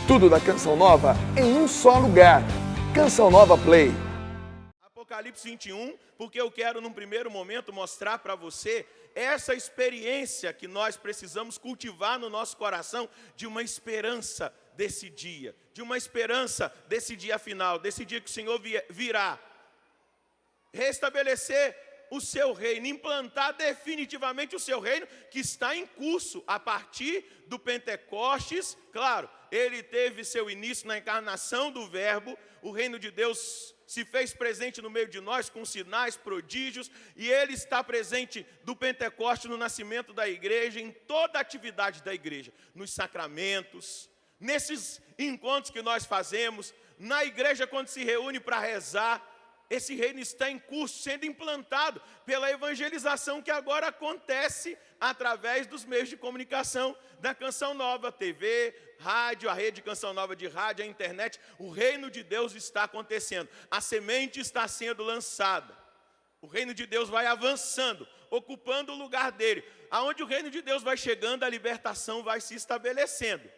Tudo da Canção Nova em um só lugar. Canção Nova Play. Apocalipse 21, porque eu quero num primeiro momento mostrar para você essa experiência que nós precisamos cultivar no nosso coração de uma esperança desse dia, de uma esperança desse dia final, desse dia que o Senhor virá restabelecer o seu reino, implantar definitivamente o seu reino que está em curso a partir do Pentecostes. Claro, ele teve seu início na encarnação do Verbo, o reino de Deus se fez presente no meio de nós com sinais, prodígios, e ele está presente do Pentecostes no nascimento da igreja, em toda a atividade da igreja, nos sacramentos, nesses encontros que nós fazemos, na igreja quando se reúne para rezar. Esse reino está em curso, sendo implantado pela evangelização que agora acontece através dos meios de comunicação da Canção Nova, TV, rádio, a rede Canção Nova de rádio, a internet. O reino de Deus está acontecendo, a semente está sendo lançada. O reino de Deus vai avançando, ocupando o lugar dele. Aonde o reino de Deus vai chegando, a libertação vai se estabelecendo.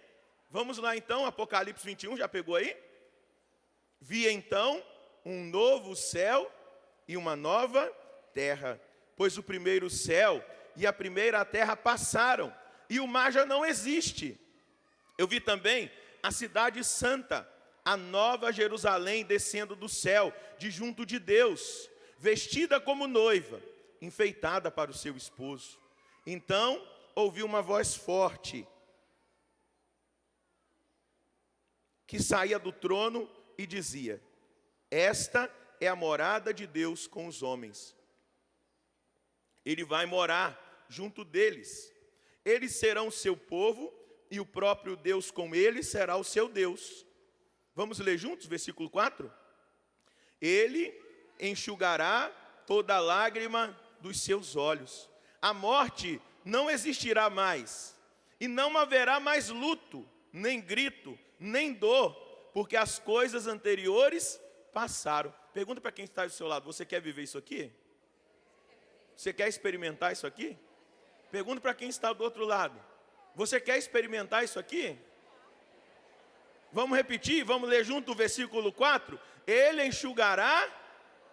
Vamos lá então, Apocalipse 21, já pegou aí? Vi então um novo céu e uma nova terra, pois o primeiro céu e a primeira terra passaram, e o mar já não existe. Eu vi também a cidade santa, a nova Jerusalém, descendo do céu, de junto de Deus, vestida como noiva, enfeitada para o seu esposo. Então ouvi uma voz forte, que saía do trono e dizia: esta é a morada de Deus com os homens. Ele vai morar junto deles. Eles serão o seu povo e o próprio Deus com eles será o seu Deus. Vamos ler juntos, versículo 4? Ele enxugará toda lágrima dos seus olhos. A morte não existirá mais, e não haverá mais luto, nem grito, nem dor, porque as coisas anteriores passaram. Pergunta para quem está do seu lado: você quer viver isso aqui? Você quer experimentar isso aqui? Pergunta para quem está do outro lado: você quer experimentar isso aqui? Vamos repetir, vamos ler junto o versículo 4. Ele enxugará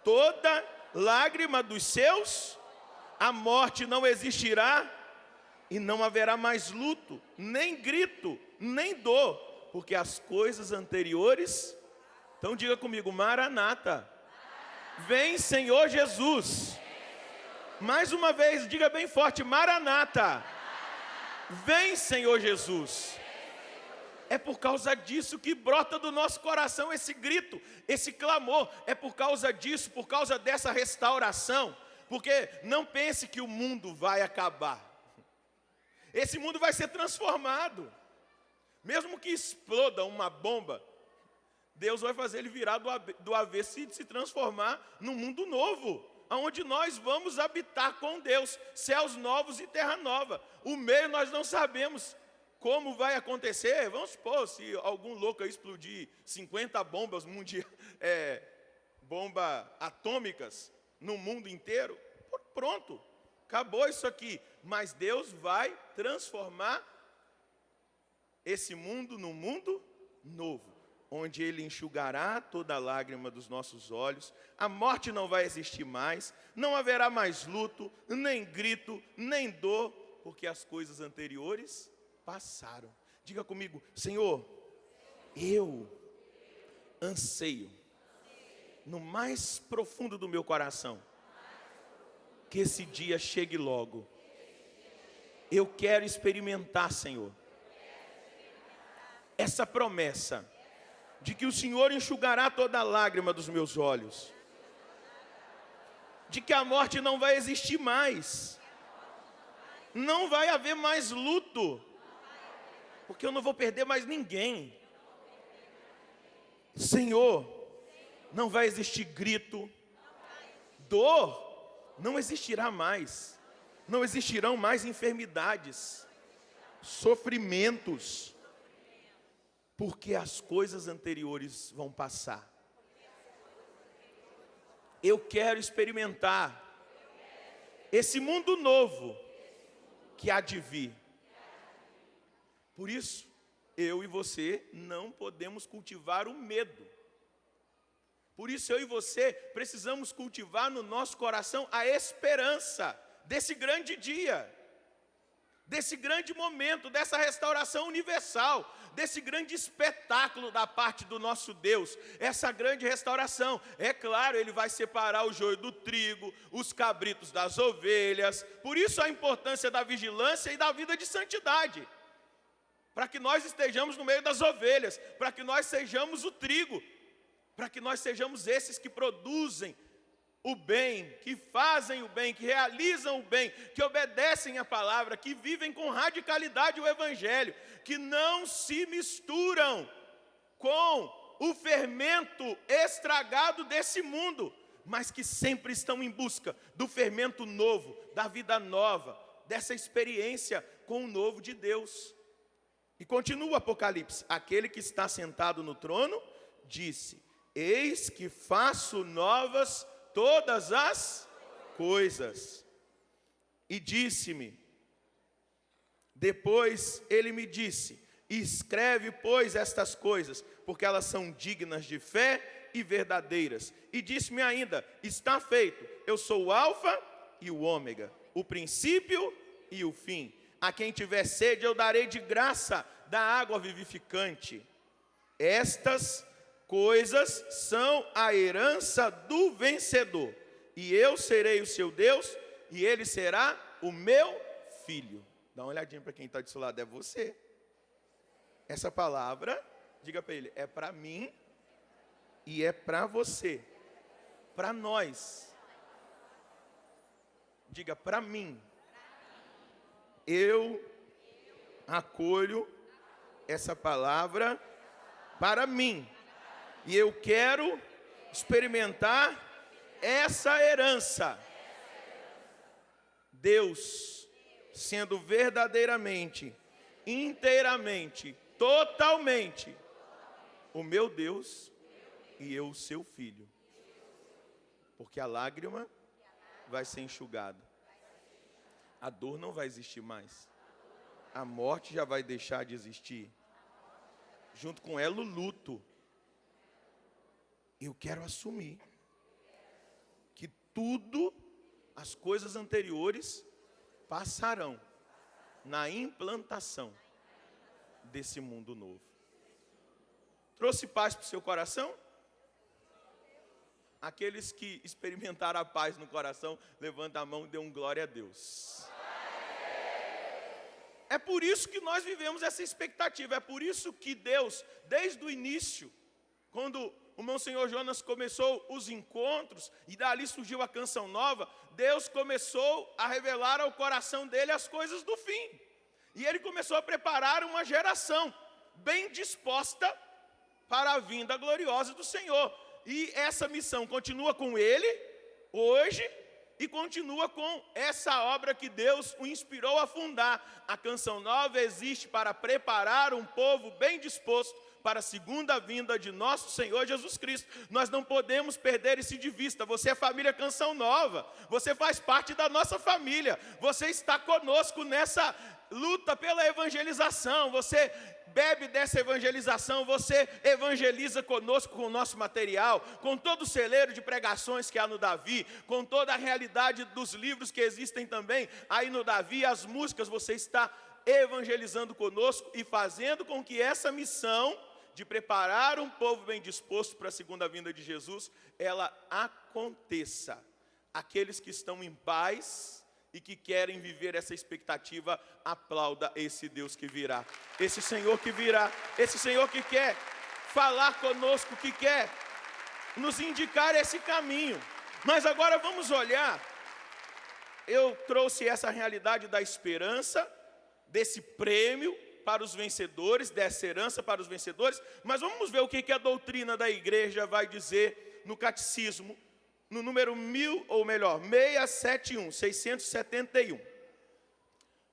toda lágrima dos seus, a morte não existirá, e não haverá mais luto, nem grito, nem dor, porque as coisas anteriores. Então diga comigo: Maranata. Vem, Senhor Jesus. Mais uma vez, diga bem forte: Maranata. Vem, Senhor Jesus. É por causa disso que brota do nosso coração esse grito, esse clamor. É por causa disso, por causa dessa restauração. Porque não pense que o mundo vai acabar. Esse mundo vai ser transformado. Mesmo que exploda uma bomba, Deus vai fazer ele virar do avesso e se transformar num mundo novo, onde nós vamos habitar com Deus, céus novos e terra nova. O meio nós não sabemos como vai acontecer. Vamos supor, se algum louco aí explodir 50 bombas bombas atômicas no mundo inteiro, pronto, acabou isso aqui. Mas Deus vai transformar esse mundo num mundo novo, onde Ele enxugará toda a lágrima dos nossos olhos. A morte não vai existir mais, não haverá mais luto, nem grito, nem dor, porque as coisas anteriores passaram. Diga comigo: Senhor, eu anseio no mais profundo do meu coração que esse dia chegue logo. Eu quero experimentar, Senhor, essa promessa de que o Senhor enxugará toda a lágrima dos meus olhos, de que a morte não vai existir mais, não vai haver mais luto, porque eu não vou perder mais ninguém. Senhor, não vai existir grito, dor não existirá mais, não existirão mais enfermidades, sofrimentos, porque as coisas anteriores vão passar. Eu quero experimentar esse mundo novo que há de vir. Por isso, eu e você não podemos cultivar o medo. Por isso eu e você precisamos cultivar no nosso coração a esperança desse grande dia, desse grande momento, dessa restauração universal, desse grande espetáculo da parte do nosso Deus, essa grande restauração. É claro, Ele vai separar o joio do trigo, os cabritos das ovelhas, por isso a importância da vigilância e da vida de santidade, para que nós estejamos no meio das ovelhas, para que nós sejamos o trigo, para que nós sejamos esses que produzem o bem, que fazem o bem, que realizam o bem, que obedecem a palavra, que vivem com radicalidade o evangelho, que não se misturam com o fermento estragado desse mundo, mas que sempre estão em busca do fermento novo, da vida nova, dessa experiência com o novo de Deus. E continua o Apocalipse: aquele que está sentado no trono disse: eis que faço novas todas as coisas. E disse-me, depois ele me disse: escreve, pois, estas coisas, porque elas são dignas de fé e verdadeiras. E disse-me ainda: está feito, eu sou o alfa e o ômega, o princípio e o fim. A quem tiver sede eu darei de graça da água vivificante. Estas coisas são a herança do vencedor, e eu serei o seu Deus, e ele será o meu filho. Dá uma olhadinha para quem está do seu lado, é você. Essa palavra, diga para ele, é para mim e é para você, para nós. Diga: para mim. Eu acolho essa palavra para mim. E eu quero experimentar essa herança. Deus sendo verdadeiramente, inteiramente, totalmente o meu Deus e eu o seu filho. Porque a lágrima vai ser enxugada. A dor não vai existir mais. A morte já vai deixar de existir. Junto com ela o luto. Eu quero assumir que tudo, as coisas anteriores, passarão na implantação desse mundo novo. Trouxe paz para o seu coração? Aqueles que experimentaram a paz no coração, levanta a mão e dê um glória a Deus. É por isso que nós vivemos essa expectativa, é por isso que Deus, desde o início, quando o Monsenhor Jonas começou os encontros, e dali surgiu a canção nova, Deus começou a revelar ao coração dele as coisas do fim. E ele começou a preparar uma geração bem disposta para a vinda gloriosa do Senhor. E essa missão continua com ele, hoje, e continua com essa obra que Deus o inspirou a fundar. A canção nova existe para preparar um povo bem disposto para a segunda vinda de nosso Senhor Jesus Cristo. Nós não podemos perder isso de vista. Você é família Canção Nova, você faz parte da nossa família, você está conosco nessa luta pela evangelização, você bebe dessa evangelização, você evangeliza conosco com o nosso material, com todo o celeiro de pregações que há no Davi, com toda a realidade dos livros que existem também aí no Davi, as músicas, você está evangelizando conosco e fazendo com que essa missão de preparar um povo bem disposto para a segunda vinda de Jesus, ela aconteça. Aqueles que estão em paz e que querem viver essa expectativa, aplauda esse Deus que virá, esse Senhor que virá, esse Senhor que quer falar conosco, que quer nos indicar esse caminho. Mas agora vamos olhar, eu trouxe essa realidade da esperança, desse prêmio para os vencedores, dessa herança para os vencedores, mas vamos ver o que a doutrina da igreja vai dizer no catecismo, no número 671.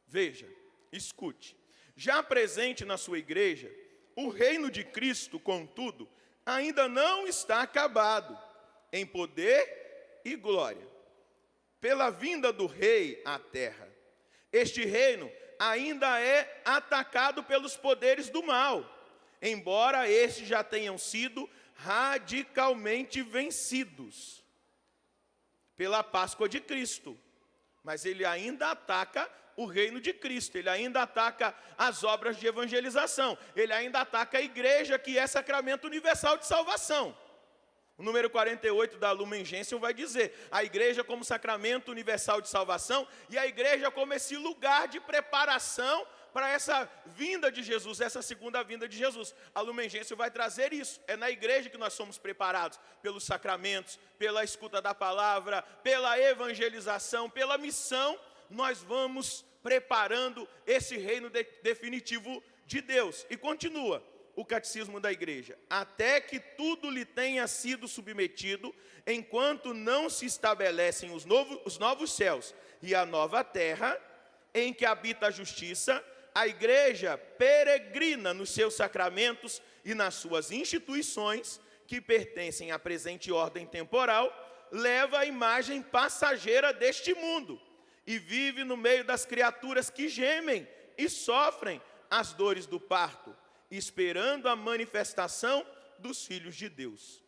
Veja, escute. Já presente na sua igreja, o reino de Cristo, contudo, ainda não está acabado em poder e glória, pela vinda do rei à terra. Este reino ainda é atacado pelos poderes do mal, embora estes já tenham sido radicalmente vencidos pela Páscoa de Cristo. Mas ele ainda ataca o reino de Cristo, ele ainda ataca as obras de evangelização, ele ainda ataca a igreja, que é sacramento universal de salvação. O número 48 da Lumen Gentium vai dizer: a igreja como sacramento universal de salvação, e a igreja como esse lugar de preparação para essa vinda de Jesus, essa segunda vinda de Jesus. A Lumen Gentium vai trazer isso. É na igreja que nós somos preparados pelos sacramentos, pela escuta da palavra, pela evangelização, pela missão. Nós vamos preparando esse reino definitivo de Deus. E continua o catecismo da igreja: até que tudo lhe tenha sido submetido, enquanto não se estabelecem os novos céus e a nova terra, em que habita a justiça, a igreja peregrina nos seus sacramentos e nas suas instituições, que pertencem à presente ordem temporal, leva a imagem passageira deste mundo e vive no meio das criaturas que gemem e sofrem as dores do parto, esperando a manifestação dos filhos de Deus.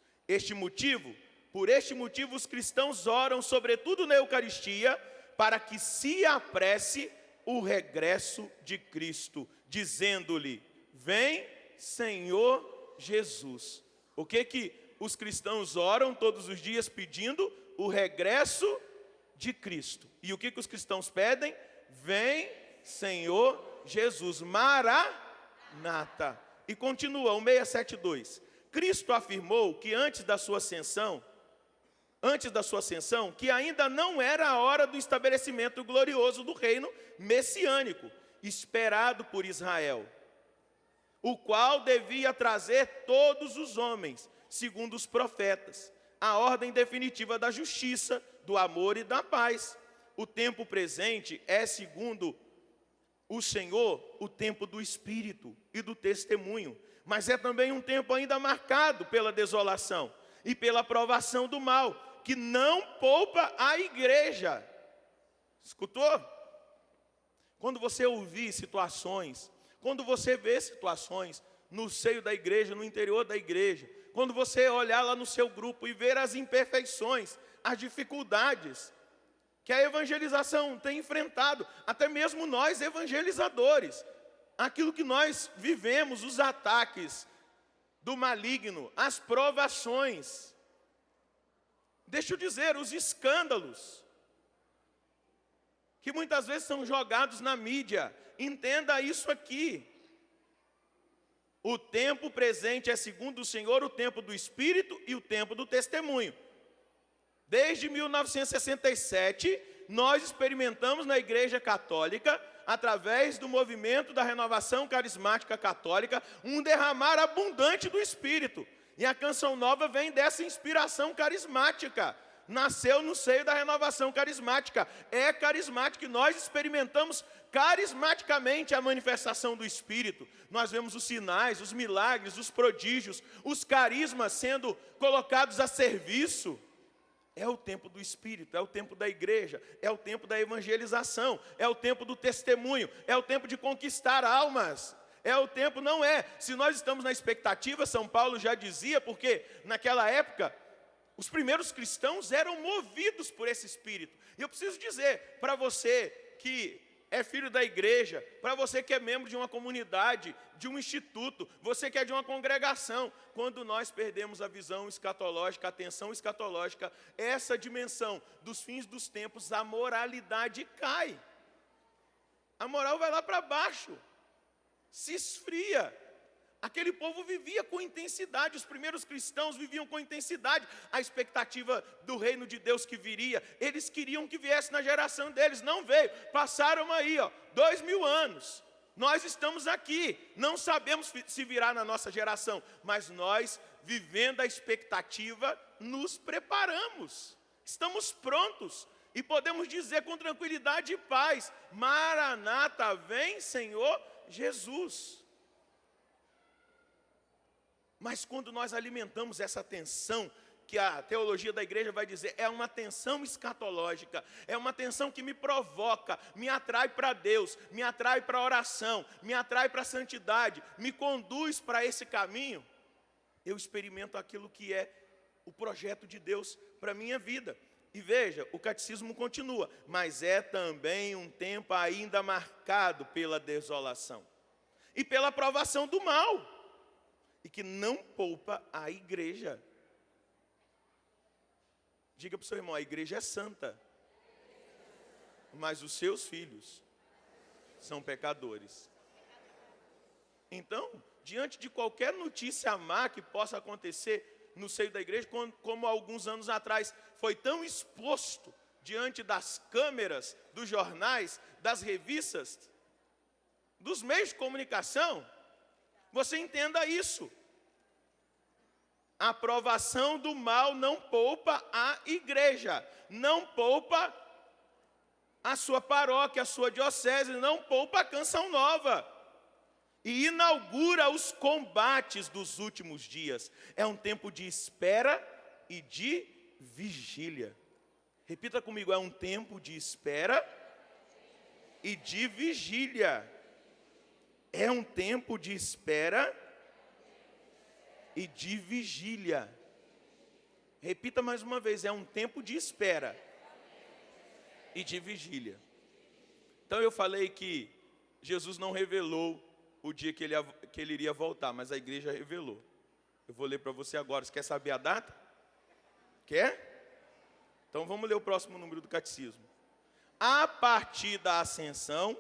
Por este motivo, os cristãos oram, sobretudo na Eucaristia, para que se apresse o regresso de Cristo, dizendo-lhe: vem, Senhor Jesus. O que os cristãos oram todos os dias pedindo? O regresso de Cristo. E o que os cristãos pedem? Vem, Senhor Jesus. Maranata. E continua o 672. Cristo afirmou que antes da sua ascensão, que ainda não era a hora do estabelecimento glorioso do reino messiânico, esperado por Israel, o qual devia trazer todos os homens, segundo os profetas, a ordem definitiva da justiça, do amor e da paz. O tempo presente é, segundo o Senhor, o tempo do Espírito e do testemunho, mas é também um tempo ainda marcado pela desolação e pela provação do mal, que não poupa a igreja. Escutou? Quando você ouvir situações, quando você vê situações no seio da igreja, no interior da igreja, quando você olhar lá no seu grupo e ver as imperfeições, as dificuldades que a evangelização tem enfrentado, até mesmo nós evangelizadores, aquilo que nós vivemos, os ataques do maligno, as provações, deixa eu dizer, os escândalos, que muitas vezes são jogados na mídia. Entenda isso aqui: o tempo presente é, segundo o Senhor, o tempo do Espírito e o tempo do testemunho. Desde 1967, nós experimentamos na Igreja Católica, através do movimento da renovação carismática católica, um derramar abundante do Espírito. E a Canção Nova vem dessa inspiração carismática. Nasceu no seio da renovação carismática. É carismática e nós experimentamos carismaticamente a manifestação do Espírito. Nós vemos os sinais, os milagres, os prodígios, os carismas sendo colocados a serviço. É o tempo do Espírito, é o tempo da igreja, é o tempo da evangelização, é o tempo do testemunho, é o tempo de conquistar almas. É o tempo, não é. Se nós estamos na expectativa, São Paulo já dizia, porque naquela época os primeiros cristãos eram movidos por esse Espírito. E eu preciso dizer para você que é filho da igreja, para você que é membro de uma comunidade, de um instituto, você que é de uma congregação, quando nós perdemos a visão escatológica, a atenção escatológica, essa dimensão dos fins dos tempos, a moralidade cai. A moral vai lá para baixo, se esfria. Aquele povo vivia com intensidade, os primeiros cristãos viviam com intensidade a expectativa do reino de Deus que viria. Eles queriam que viesse na geração deles, não veio. Passaram aí, 2000 anos. Nós estamos aqui, não sabemos se virá na nossa geração, mas nós, vivendo a expectativa, nos preparamos. Estamos prontos e podemos dizer com tranquilidade e paz: Maranata, vem, Senhor Jesus. Mas quando nós alimentamos essa tensão que a teologia da igreja vai dizer, é uma tensão escatológica, é uma tensão que me provoca, me atrai para Deus, me atrai para a oração, me atrai para a santidade, me conduz para esse caminho, eu experimento aquilo que é o projeto de Deus para a minha vida. E veja, o catecismo continua, mas é também um tempo ainda marcado pela desolação e pela provação do mal, e que não poupa a igreja. Diga para o seu irmão, a igreja é santa, mas os seus filhos são pecadores. Então, diante de qualquer notícia má que possa acontecer no seio da igreja, como alguns anos atrás foi tão exposto diante das câmeras, dos jornais, das revistas, dos meios de comunicação, você entenda isso. A aprovação do mal não poupa a igreja, não poupa a sua paróquia, a sua diocese, não poupa a Canção Nova. E inaugura os combates dos últimos dias. É um tempo de espera e de vigília. Repita comigo, é um tempo de espera e de vigília. É um tempo de espera e de vigília. Repita mais uma vez, é um tempo de espera e de vigília. Então eu falei que Jesus não revelou o dia que ele iria voltar, mas a igreja revelou. Eu vou ler para você agora. Você quer saber a data? Quer? Então vamos ler o próximo número do catecismo. A partir da ascensão,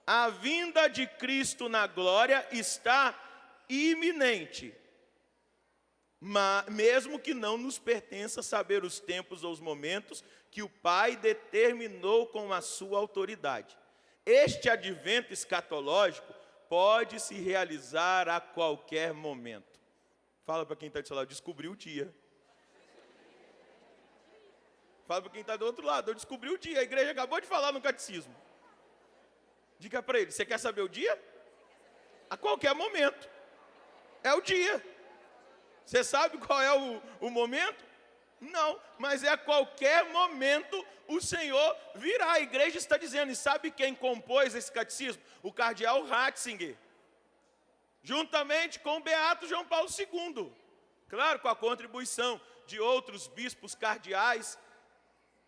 a vinda de Cristo na glória está iminente. Mesmo que não nos pertença saber os tempos ou os momentos que o Pai determinou com a sua autoridade. Este advento escatológico pode se realizar a qualquer momento. Fala para quem está do seu lado, descobri o dia. Fala para quem está do outro lado, eu descobri o dia. A igreja acabou de falar no catecismo. Diga para ele, você quer saber o dia? A qualquer momento. É o dia. Você sabe qual é o momento? Não, mas é a qualquer momento o Senhor virá. A igreja está dizendo, e sabe quem compôs esse catecismo? O cardeal Ratzinger, juntamente com o beato João Paulo II. Claro, com a contribuição de outros bispos cardeais,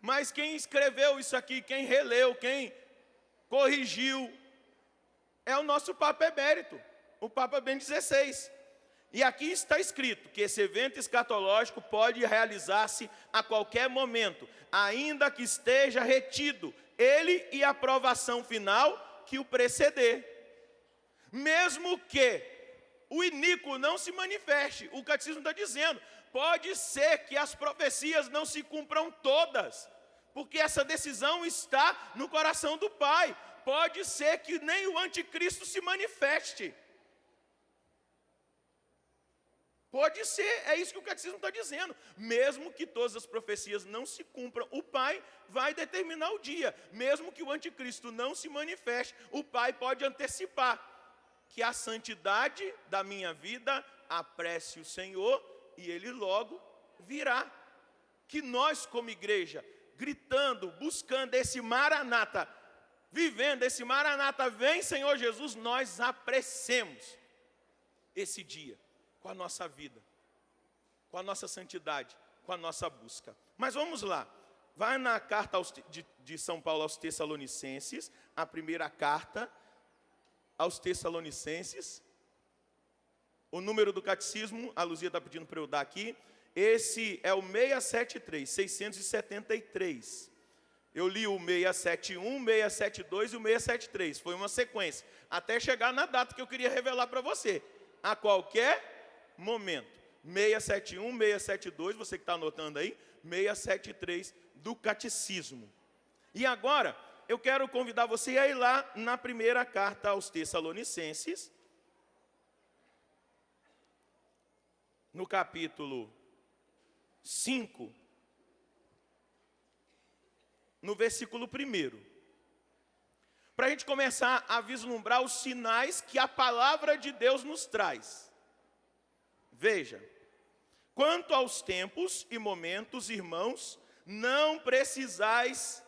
mas quem escreveu isso aqui, quem releu, quem corrigiu, é o nosso Papa Emérito, o Papa Bento XVI. E aqui está escrito que esse evento escatológico pode realizar-se a qualquer momento, ainda que esteja retido ele e a aprovação final que o preceder. Mesmo que o iníquo não se manifeste, o catecismo está dizendo, pode ser que as profecias não se cumpram todas, porque essa decisão está no coração do Pai. Pode ser que nem o anticristo se manifeste. Pode ser, é isso que o catecismo está dizendo. Mesmo que todas as profecias não se cumpram, o Pai vai determinar o dia. Mesmo que o anticristo não se manifeste, o Pai pode antecipar que a santidade da minha vida apresse o Senhor e Ele logo virá. Que nós como igreja, gritando, buscando esse Maranata, vivendo esse Maranata, vem Senhor Jesus, nós apressemos esse dia. Com a nossa vida, com a nossa santidade, com a nossa busca. Mas vamos lá, vai na carta de São Paulo aos Tessalonicenses, a primeira carta aos Tessalonicenses, o número do catecismo, a Luzia está pedindo para eu dar aqui, esse é o 673. Eu li o 671, 672 e o 673, foi uma sequência, até chegar na data que eu queria revelar para você, a qualquer momento. 671, 672, você que está anotando aí, 673 do catecismo. E agora, eu quero convidar você a ir lá na primeira carta aos Tessalonicenses, no capítulo 5, no versículo 1. Para a gente começar a vislumbrar os sinais que a palavra de Deus nos traz. Veja, Quanto aos tempos e momentos, irmãos, não precisais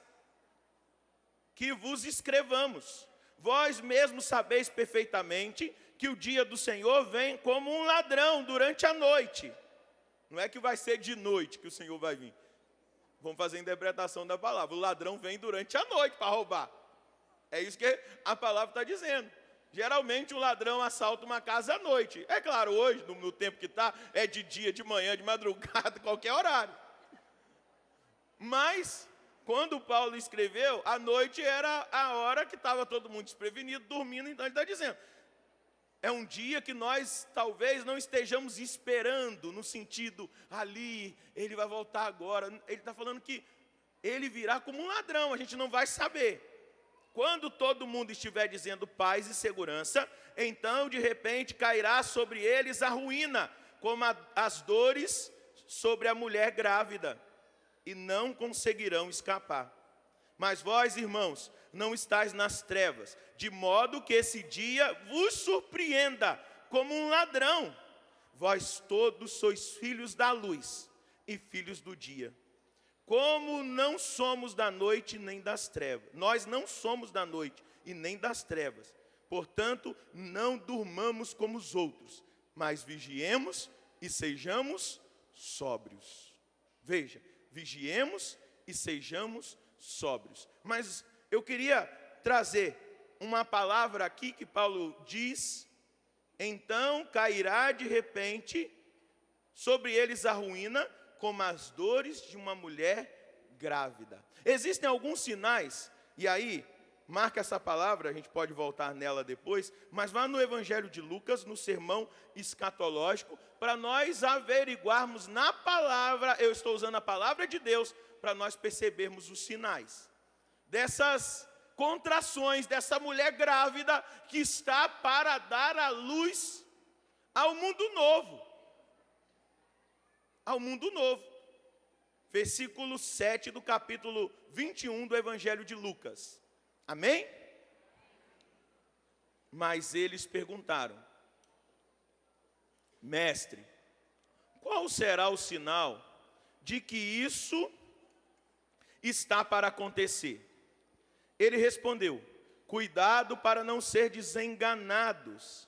que vos escrevamos. Vós mesmos sabeis perfeitamente que o dia do Senhor vem como um ladrão durante a noite. Não é que vai ser de noite que o Senhor vai vir. Vamos fazer a interpretação da palavra. O ladrão vem durante a noite para roubar. É isso que a palavra está dizendo. Geralmente um ladrão assalta uma casa à noite. É claro, hoje, no tempo que está, é de dia, de manhã, de madrugada, qualquer horário. Mas, quando Paulo escreveu, a noite era a hora que estava todo mundo desprevenido, dormindo. Então ele está dizendo, é um dia que nós talvez não estejamos esperando, no sentido, ali, ele vai voltar agora. Ele está falando que ele virá como um ladrão, a gente não vai saber. Quando todo mundo estiver dizendo paz e segurança, então de repente cairá sobre eles a ruína, como as dores sobre a mulher grávida, e não conseguirão escapar. Mas vós, irmãos, não estáis nas trevas, de modo que esse dia vos surpreenda como um ladrão. Vós todos sois filhos da luz e filhos do dia. Como não somos da noite nem das trevas. Nós não somos da noite e nem das trevas. Portanto, não durmamos como os outros, mas vigiemos e sejamos sóbrios. Veja, vigiemos e sejamos sóbrios. Mas eu queria trazer uma palavra aqui que Paulo diz, então cairá de repente sobre eles a ruína, como as dores de uma mulher grávida. Existem alguns sinais, e aí, marca essa palavra, a gente pode voltar nela depois, mas vá no Evangelho de Lucas, no sermão escatológico, para nós averiguarmos na palavra, eu estou usando a palavra de Deus, para nós percebermos os sinais dessas contrações, dessa mulher grávida que está para dar à luz ao mundo novo. Ao mundo novo. Versículo 7 do capítulo 21 do Evangelho de Lucas. Amém? Mas eles perguntaram, mestre, qual será o sinal de que isso está para acontecer? Ele respondeu, cuidado para não ser desenganados,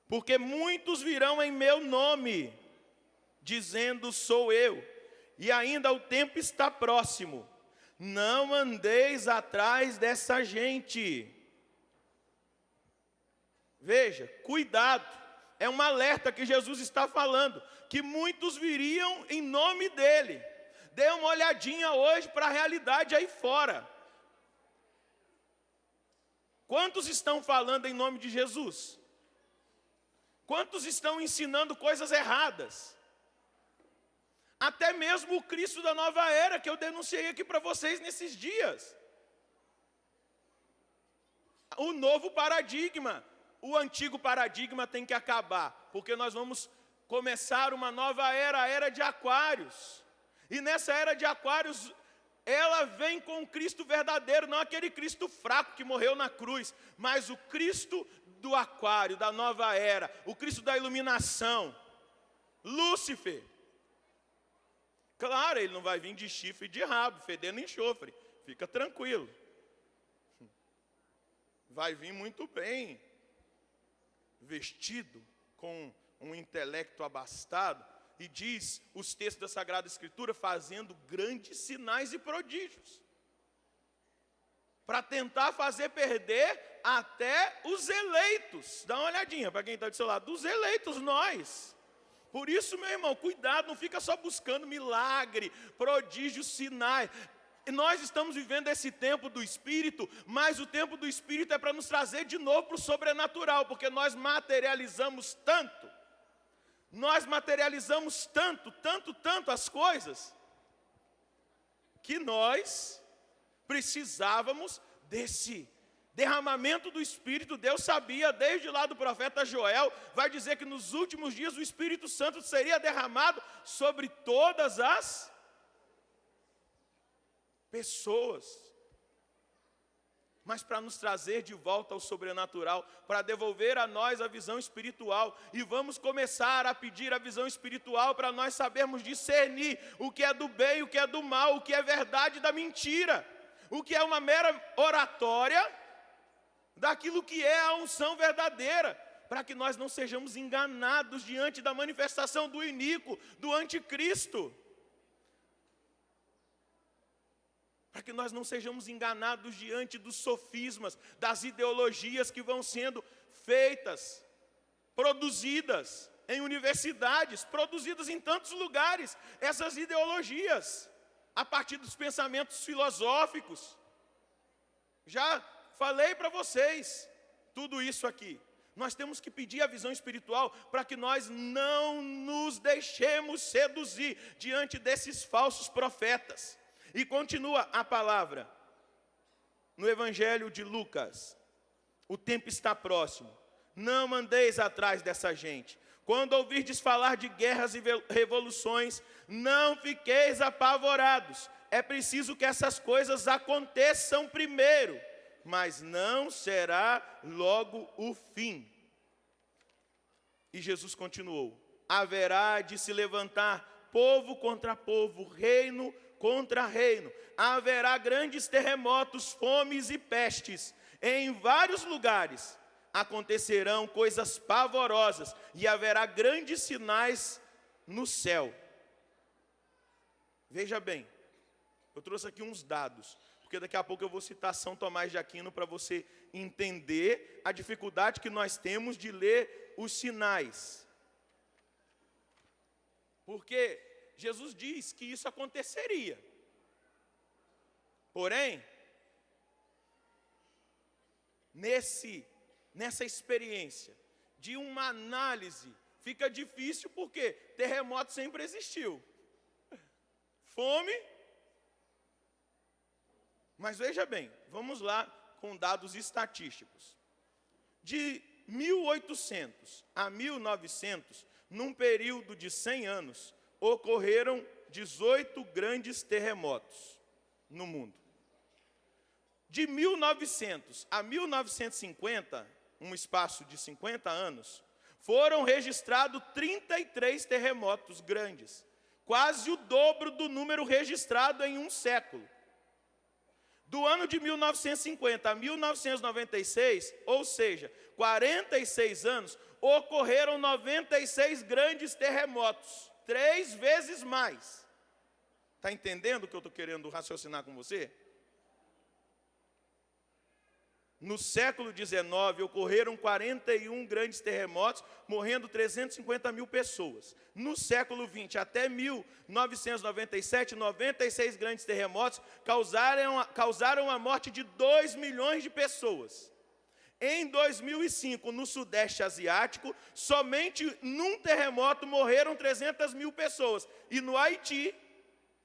porque muitos virão em meu nome, dizendo sou eu, e ainda o tempo está próximo. Não andeis atrás dessa gente. Veja, cuidado, é um alerta que Jesus está falando, que muitos viriam em nome dele. Dê uma olhadinha hoje para a realidade aí fora. Quantos estão falando em nome de Jesus? Quantos estão ensinando coisas erradas? Até mesmo o Cristo da nova era, que eu denunciei aqui para vocês nesses dias. O novo paradigma, o antigo paradigma tem que acabar, porque nós vamos começar uma nova era, a era de Aquários. E nessa era de Aquários, ela vem com o Cristo verdadeiro, não aquele Cristo fraco que morreu na cruz, mas o Cristo do Aquário, da nova era, o Cristo da iluminação, Lúcifer. Claro, ele não vai vir de chifre e de rabo, fedendo enxofre, fica tranquilo. Vai vir muito bem, vestido com um intelecto abastado, e diz os textos da Sagrada Escritura, fazendo grandes sinais e prodígios, para tentar fazer perder até os eleitos. Dá uma olhadinha para quem está do seu lado, dos eleitos nós. Por isso, meu irmão, cuidado, não fica só buscando milagre, prodígios, sinais. Nós estamos vivendo esse tempo do Espírito, mas o tempo do Espírito é para nos trazer de novo para o sobrenatural, porque nós materializamos tanto, tanto as coisas, que nós precisávamos desse derramamento do Espírito. Deus sabia, desde lá do profeta Joel, vai dizer que nos últimos dias o Espírito Santo seria derramado sobre todas as pessoas. mas para nos trazer de volta ao sobrenatural, para devolver a nós a visão espiritual. E vamos começar a pedir a visão espiritual para nós sabermos discernir o que é do bem, o que é do mal, o que é verdade da mentira, o que é uma mera oratória daquilo que é a unção verdadeira, para que nós não sejamos enganados diante da manifestação do iníquo, do anticristo. Para que nós não sejamos enganados diante dos sofismas, das ideologias que vão sendo feitas, produzidas em universidades, produzidas em tantos lugares, essas ideologias, a partir dos pensamentos filosóficos. Já falei para vocês tudo isso aqui. Nós temos que pedir a visão espiritual para que nós não nos deixemos seduzir diante desses falsos profetas. E continua a palavra no Evangelho de Lucas: o tempo está próximo, não andeis atrás dessa gente. Quando ouvirdes falar de guerras e revoluções, não fiqueis apavorados. É preciso que essas coisas aconteçam primeiro, mas não será logo o fim. E Jesus continuou: haverá de se levantar povo contra povo, reino contra reino. Haverá grandes terremotos, fomes e pestes. Em vários lugares acontecerão coisas pavorosas e haverá grandes sinais no céu. Veja bem, eu trouxe aqui uns dados, porque daqui a pouco eu vou citar São Tomás de Aquino para você entender a dificuldade que nós temos de ler os sinais. Porque Jesus diz que isso aconteceria. Porém, nessa experiência de uma análise, fica difícil porque terremoto sempre existiu. Fome. Mas veja bem, vamos lá com dados estatísticos. De 1800 a 1900, num período de 100 anos, ocorreram 18 grandes terremotos no mundo. De 1900 a 1950, um espaço de 50 anos, foram registrados 33 terremotos grandes, quase o dobro do número registrado em um século. Do ano de 1950 a 1996, ou seja, 46 anos, ocorreram 96 grandes terremotos, 3 vezes mais. Está entendendo o que eu estou querendo raciocinar com você? No século XIX, ocorreram 41 grandes terremotos, morrendo 350 mil pessoas. No século XX, até 1997, 96 grandes terremotos causaram a morte de 2 milhões de pessoas. Em 2005, no Sudeste Asiático, somente num terremoto morreram 300 mil pessoas. E no Haiti,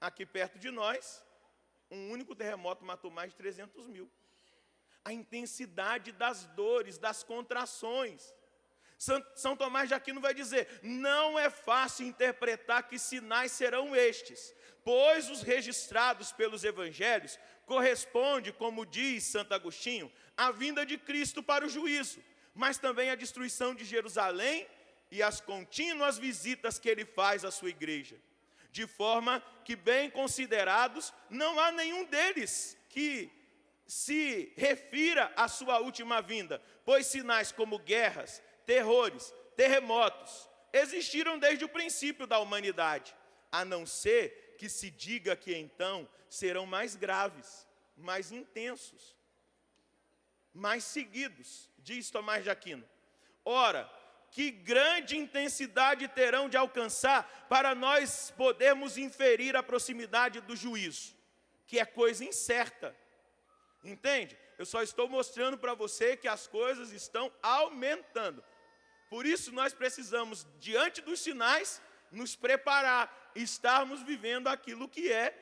aqui perto de nós, um único terremoto matou mais de 300 mil. A intensidade das dores, das contrações. São Tomás de Aquino vai dizer: não é fácil interpretar que sinais serão estes, pois os registrados pelos evangelhos corresponde, como diz Santo Agostinho, à vinda de Cristo para o juízo, mas também à destruição de Jerusalém e às contínuas visitas que ele faz à sua igreja. De forma que, bem considerados, não há nenhum deles que se refira à sua última vinda, pois sinais como guerras, terrores, terremotos, existiram desde o princípio da humanidade, a não ser que se diga que então serão mais graves, mais intensos, mais seguidos, diz Tomás de Aquino. Ora, que grande intensidade terão de alcançar para nós podermos inferir a proximidade do juízo, que é coisa incerta. Entende? Eu só estou mostrando para você que as coisas estão aumentando. Por isso nós precisamos, diante dos sinais, nos preparar, estarmos vivendo aquilo que é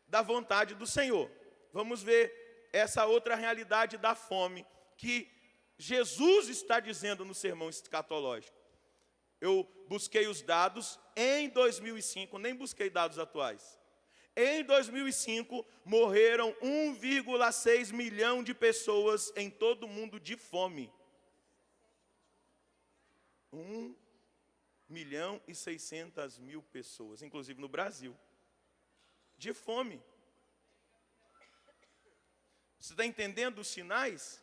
da vontade do Senhor. Vamos ver essa outra realidade da fome, que Jesus está dizendo no sermão escatológico. Eu busquei os dados em 2005, nem busquei dados atuais. em 2005, morreram 1,6 milhão de pessoas em todo o mundo de fome. 1.600.000 pessoas, inclusive no Brasil, de fome. Você está entendendo os sinais?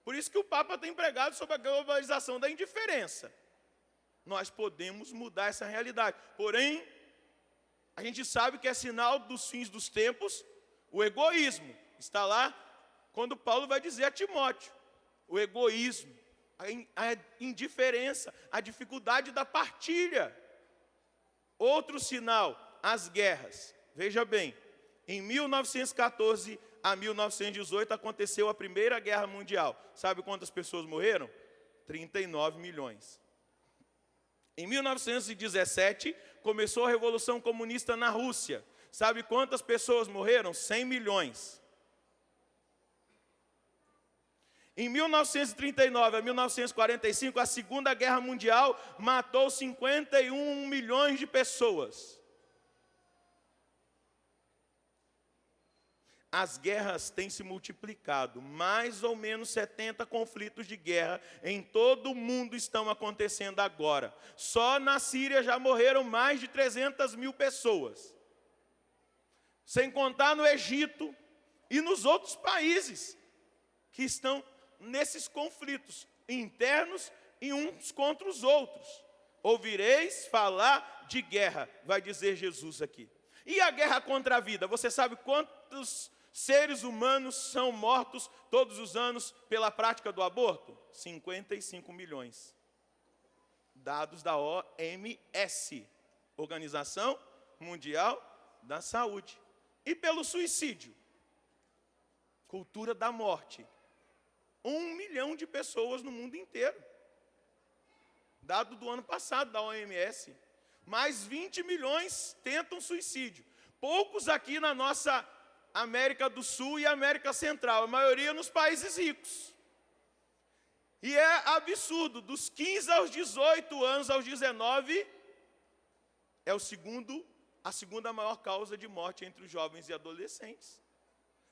Por isso que o Papa tem pregado sobre a globalização da indiferença. Nós podemos mudar essa realidade. Porém, a gente sabe que é sinal dos fins dos tempos o egoísmo. Está lá quando Paulo vai dizer a Timóteo. O egoísmo, a indiferença, a dificuldade da partilha. Outro sinal, as guerras. Veja bem, em 1914 a 1918 aconteceu a Primeira Guerra Mundial. Sabe quantas pessoas morreram? 39 milhões. Em 1917, começou a Revolução Comunista na Rússia. Sabe quantas pessoas morreram? 100 milhões. Em 1939 a 1945, a Segunda Guerra Mundial matou 51 milhões de pessoas. As guerras têm se multiplicado, mais ou menos 70 conflitos de guerra em todo o mundo estão acontecendo agora. Só na Síria já morreram mais de 300.000 pessoas. Sem contar no Egito e nos outros países que estão nesses conflitos internos e uns contra os outros. Ouvireis falar de guerra, vai dizer Jesus aqui. E a guerra contra a vida? Você sabe quantos seres humanos são mortos todos os anos pela prática do aborto? 55 milhões. Dados da OMS, Organização Mundial da Saúde. E pelo suicídio? Cultura da morte. 1 milhão de pessoas no mundo inteiro. Dado do ano passado da OMS. Mais 20 milhões tentam suicídio. Poucos aqui na nossa América do Sul e América Central, a maioria nos países ricos. E é absurdo, dos 15 aos 18 anos aos 19, é a segunda maior causa de morte entre os jovens e adolescentes.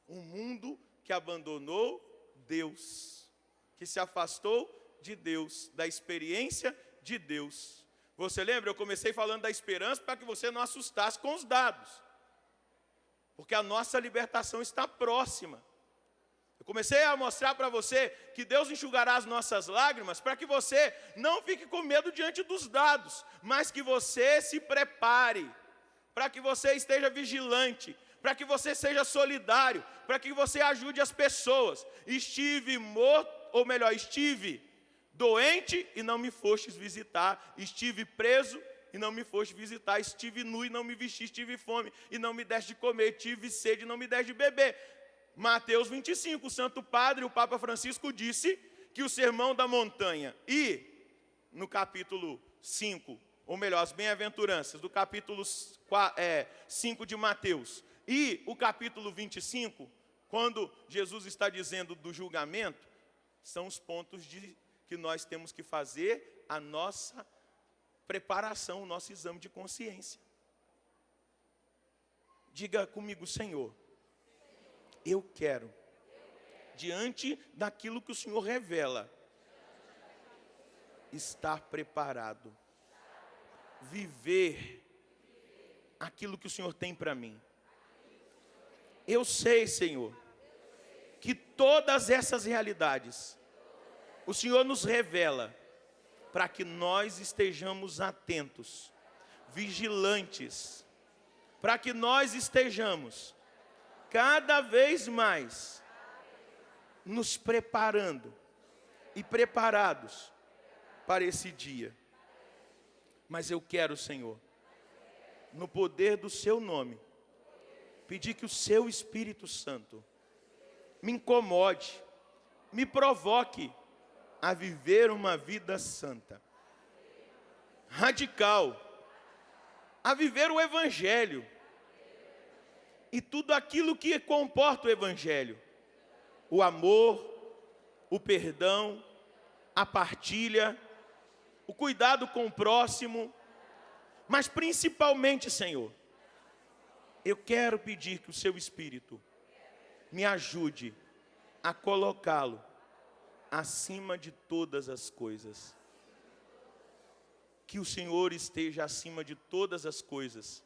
Um mundo que abandonou Deus, que se afastou de Deus, da experiência de Deus. Você lembra? Eu comecei falando da esperança para que você não assustasse com os dados. Porque a nossa libertação está próxima. Eu comecei a mostrar para você que Deus enxugará as nossas lágrimas para que você não fique com medo diante dos dados, mas que você se prepare, para que você esteja vigilante, para que você seja solidário, para que você ajude as pessoas. Estive doente e não me fostes visitar, estive preso e não me foste visitar, estive nu e não me vestiste, tive fome e não me deste de comer, tive sede e não me deste de beber. Mateus 25, o Santo Padre, o Papa Francisco disse que o Sermão da Montanha e no capítulo 5, ou melhor, as bem-aventuranças do capítulo 5 de Mateus e o capítulo 25, quando Jesus está dizendo do julgamento, são os pontos que nós temos que fazer a nossa preparação, o nosso exame de consciência. Diga comigo, Senhor, eu quero, diante daquilo que o Senhor revela, estar preparado, viver aquilo que o Senhor tem para mim. Eu sei, Senhor, que todas essas realidades o Senhor nos revela para que nós estejamos atentos, vigilantes, para que nós estejamos cada vez mais nos preparando e preparados para esse dia. Mas eu quero, Senhor, no poder do Seu nome, pedir que o Seu Espírito Santo me incomode, me provoque a viver uma vida santa, radical, a viver o Evangelho e tudo aquilo que comporta o Evangelho, o amor, o perdão, a partilha, o cuidado com o próximo, mas principalmente, Senhor, Eu quero pedir que o seu Espírito me ajude a colocá-lo acima de todas as coisas. Que o Senhor esteja acima de todas as coisas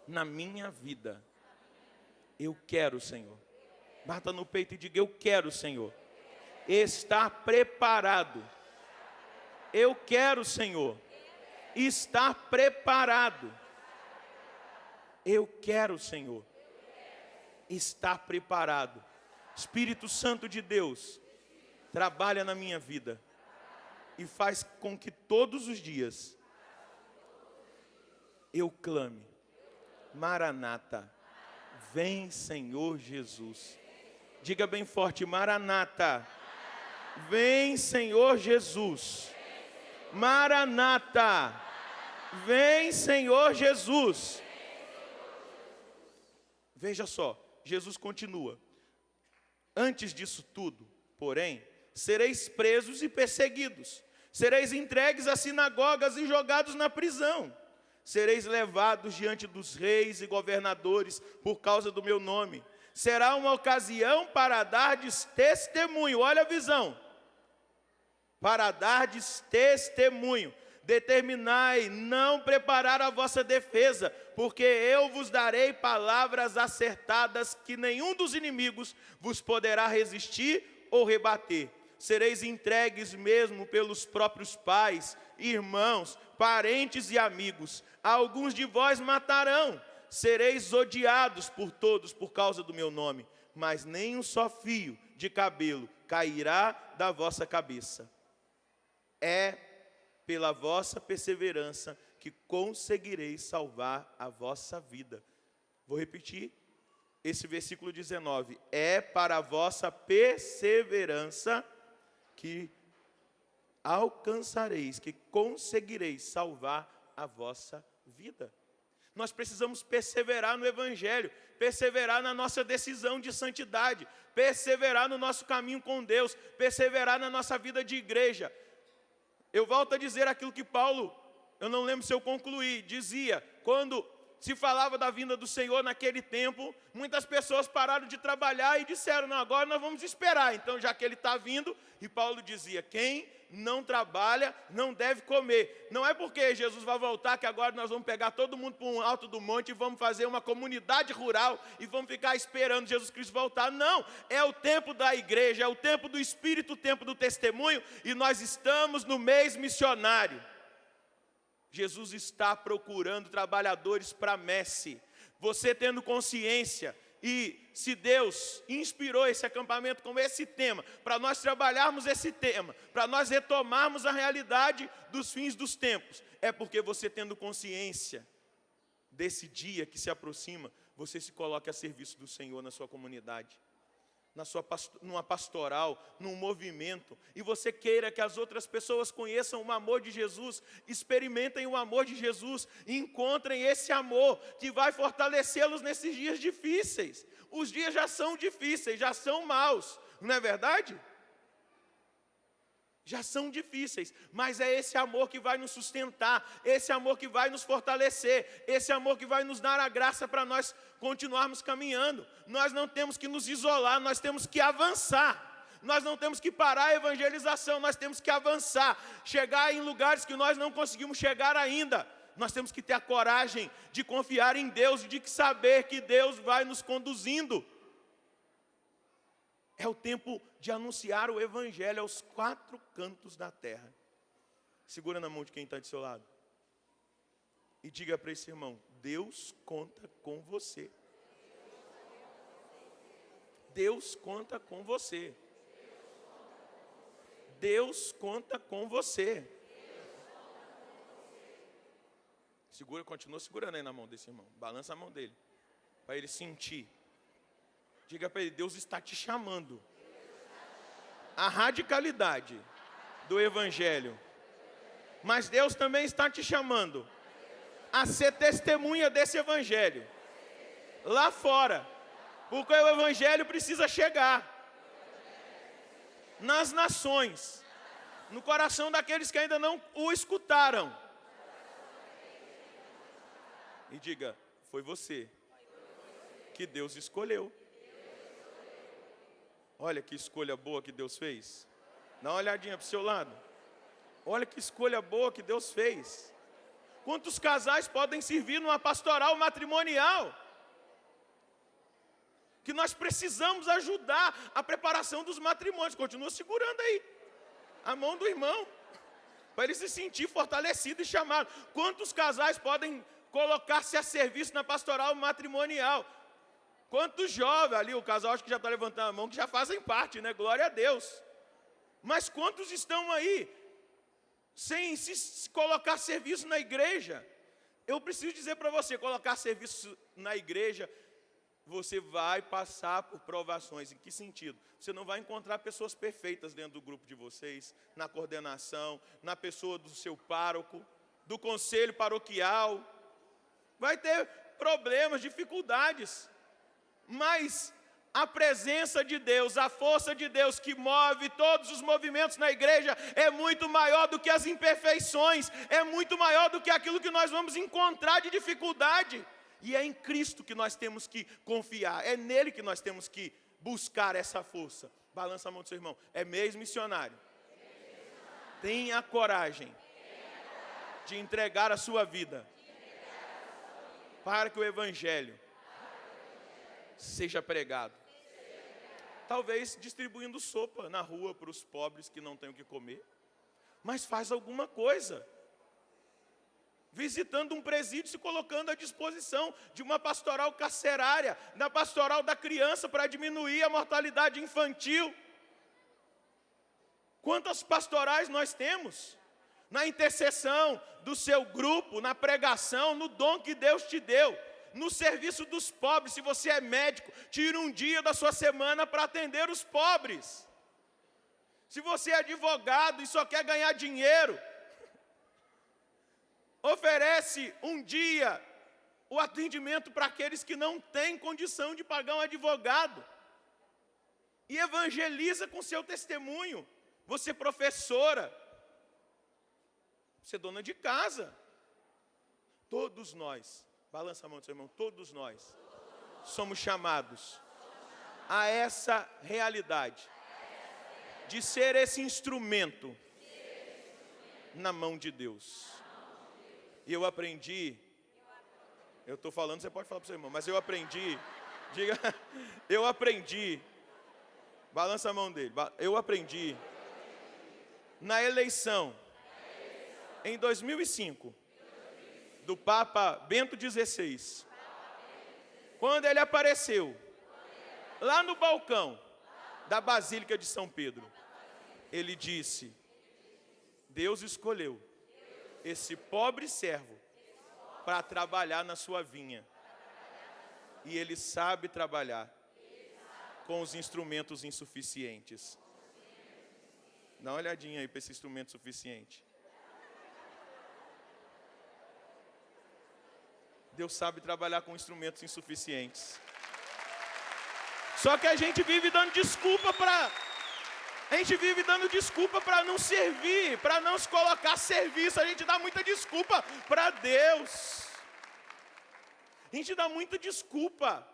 na minha vida. Eu quero, Senhor. Bata no peito e diga: eu quero, Senhor, estar preparado. Eu quero, Senhor, estar preparado. Eu quero, Senhor, estar preparado. Espírito Santo de Deus, trabalha na minha vida e faz com que todos os dias eu clame: Maranata, vem, Senhor Jesus. Diga bem forte: Maranata, vem, Senhor Jesus. Maranata, vem, Senhor Jesus. Veja só, Jesus continua: antes disso tudo, porém, sereis presos e perseguidos, sereis entregues às sinagogas e jogados na prisão, sereis levados diante dos reis e governadores por causa do meu nome. Será uma ocasião para dardes testemunho. Olha a visão. Para dardes testemunho. Determinai não preparar a vossa defesa, porque eu vos darei palavras acertadas que nenhum dos inimigos vos poderá resistir ou rebater. Sereis entregues mesmo pelos próprios pais, irmãos, parentes e amigos. Alguns de vós matarão. Sereis odiados por todos por causa do meu nome, mas nem um só fio de cabelo cairá da vossa cabeça. É pela vossa perseverança que conseguireis salvar a vossa vida. Vou repetir esse versículo 19. É para a vossa perseverança que alcançareis, que conseguireis salvar a vossa vida. Nós precisamos perseverar no Evangelho, perseverar na nossa decisão de santidade, perseverar no nosso caminho com Deus, perseverar na nossa vida de igreja. Eu volto a dizer aquilo que Paulo, eu não lembro se eu concluí, dizia: quando se falava da vinda do Senhor naquele tempo, muitas pessoas pararam de trabalhar e disseram: não, agora nós vamos esperar, então já que ele está vindo. E Paulo dizia: quem não trabalha não deve comer. Não é porque Jesus vai voltar que agora nós vamos pegar todo mundo para um alto do monte e vamos fazer uma comunidade rural e vamos ficar esperando Jesus Cristo voltar. Não, é o tempo da igreja, é o tempo do Espírito, o tempo do testemunho, e nós estamos no mês missionário. Jesus está procurando trabalhadores para a messe. Você tendo consciência, e se Deus inspirou esse acampamento com esse tema, para nós trabalharmos esse tema, para nós retomarmos a realidade dos fins dos tempos, é porque você tendo consciência desse dia que se aproxima, você se coloca a serviço do Senhor na sua comunidade, numa pastoral, num movimento, e você queira que as outras pessoas conheçam o amor de Jesus, experimentem o amor de Jesus, e encontrem esse amor que vai fortalecê-los nesses dias difíceis. Os dias já são difíceis, já são maus, não é verdade? Já são difíceis, mas é esse amor que vai nos sustentar, esse amor que vai nos fortalecer, esse amor que vai nos dar a graça para nós continuarmos caminhando. Nós não temos que nos isolar, nós temos que avançar. Nós não temos que parar a evangelização, nós temos que avançar, chegar em lugares que nós não conseguimos chegar ainda. Nós temos que ter a coragem de confiar em Deus e de saber que Deus vai nos conduzindo. É o tempo de anunciar o Evangelho aos 4 cantos da terra. Segura na mão de quem está do seu lado. E diga para esse irmão: Deus conta com você. Deus conta com você. Deus conta com você. Segura, continua segurando aí na mão desse irmão. Balança a mão dele, para ele sentir. Diga para ele: Deus está te chamando. A radicalidade do Evangelho. Mas Deus também está te chamando a ser testemunha desse Evangelho lá fora. Porque o Evangelho precisa chegar nas nações, no coração daqueles que ainda não o escutaram. E diga, foi você que Deus escolheu. Olha que escolha boa que Deus fez. Dá uma olhadinha para o seu lado. Olha que escolha boa que Deus fez. Quantos casais podem servir numa pastoral matrimonial? Que nós precisamos ajudar a preparação dos matrimônios. Continua segurando aí a mão do irmão, para ele se sentir fortalecido e chamado. Quantos casais podem colocar-se a serviço na pastoral matrimonial? Quantos jovens ali, o casal acho que já está levantando a mão, que já fazem parte, né? Glória a Deus. Mas quantos estão aí sem se colocar serviço na igreja? Eu preciso dizer para você, colocar serviço na igreja, você vai passar por provações. Em que sentido? Você não vai encontrar pessoas perfeitas dentro do grupo de vocês, na coordenação, na pessoa do seu pároco, do conselho paroquial. Vai ter problemas, dificuldades. Mas a presença de Deus, a força de Deus que move todos os movimentos na igreja é muito maior do que as imperfeições, é muito maior do que aquilo que nós vamos encontrar de dificuldade. E é em Cristo que nós temos que confiar, é nele que nós temos que buscar essa força. Balança a mão do seu irmão, é mês missionário. Tenha coragem de entregar a sua vida para que o Evangelho seja pregado. Talvez distribuindo sopa na rua para os pobres que não têm o que comer. Mas faz alguma coisa. Visitando um presídio, se colocando à disposição de uma pastoral carcerária, da pastoral da criança, para diminuir a mortalidade infantil. Quantas pastorais nós temos? Na intercessão do seu grupo, na pregação, no dom que Deus te deu. No serviço dos pobres. Se você é médico, tira um dia da sua semana para atender os pobres. Se você é advogado e só quer ganhar dinheiro, oferece um dia o atendimento para aqueles que não têm condição de pagar um advogado. E evangeliza com seu testemunho. Você professora, você dona de casa. Todos nós, balança a mão do seu irmão, todos nós somos chamados a essa realidade de ser esse instrumento na mão de Deus. E eu aprendi, eu estou falando, você pode falar para o seu irmão, mas eu aprendi, diga, eu aprendi, balança a mão dele, eu aprendi na eleição, em 2005, do Papa Bento XVI, quando ele apareceu, lá no balcão da Basílica de São Pedro, ele disse, Deus escolheu esse pobre servo para trabalhar na sua vinha. E ele sabe trabalhar com os instrumentos insuficientes. Dá uma olhadinha aí para esse instrumento suficiente. Deus sabe trabalhar com instrumentos insuficientes. Só que a gente vive dando desculpa para... A gente vive dando desculpa para não servir, para não se colocar a serviço. A gente dá muita desculpa para Deus. A gente dá muita desculpa.